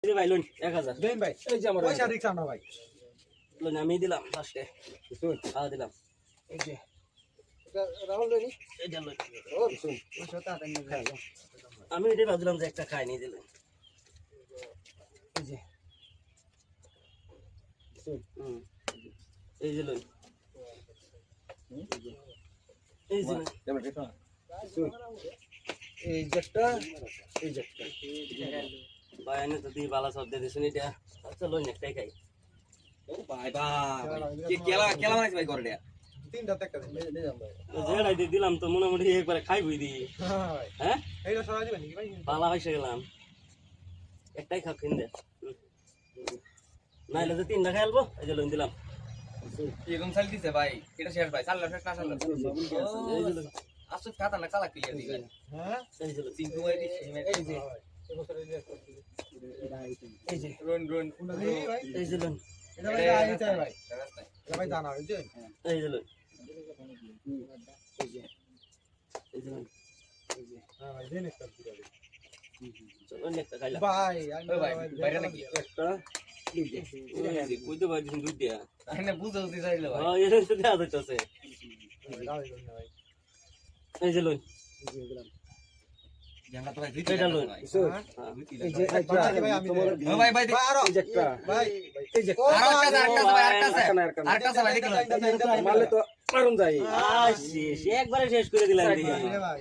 এই ভাই লোন 1000 দেন ভাই এই যে আমার পয়সা রিক্সা না ভাই লোন আমি দিলাম ফার্স্টে শুন দিলাম এই যে এটা রাহুল রে এই যে লোন ও শুন পয়সা তা দেন খাই আমি এটাই ভাবছিলাম যে একটা খাই নিয়ে দিলেন এই যে শুন এই যে লোন এই যে লোন। কেমন রে শুন এই যেটা এই যেটা ভাই এনে তো দিয়ে বালা সব দিয়ে দিছেন এটা আচ্ছা লোন একটাই খাই ভাই ভাই কেলা কেলা মাইছ ভাই করে দেয়া তিনটা একটা দেন নিয়ে যাম ভাই যেটাই দিয়ে দিলাম তো মোটামুটি একবারে খাইবই দি ভাই হ্যাঁ এইটা সরাই দিবেন নাকি ভাই বালা হয়েছে গেলাম একটাই খাও কিন দে নাইলে তো তিনটা খেলবো এই যে লোন দিলাম এরকম চাল দিছে ভাই এটা শেষ ভাই চাল শেষ না চাল এই যে লোন আসলে খাতা না চালা ক্লিয়ার দিবে হ্যাঁ এই যে লোন তিন কুমার দিছি এই যে এই যে রন রন কোনটা দিই ভাই এই যে লোন এটা ভাই আই চাই ভাই এটা ভাই জানা হইছে এই যে লোন এই যে এই যে লোন হ্যাঁ ভাই দেন একটা দিই চলো একটা খাইলাম ভাই ওই ভাই বাইরে নাকি একটা এই যে কইতে পারছিস দুধ দিয়া এনে বুঝতে বুঝতে চাইলো ভাই এটা তো দেওয়া যাচ্ছে ভাই এই যে লোন এই যে দিলাম জানা তো ভাই এটা লই। শুন হ্যাঁ। এই যে একটা ভাই আমি তোমার ও ভাই ভাই ভাই আরো এই যে একটা ভাই এই যে আর একটা ভাই আরেকটা না, আরেকটা ভাই দেখুন মারলে তো মারুন যাই সে একবারে শেষ করে দিলাম ভাই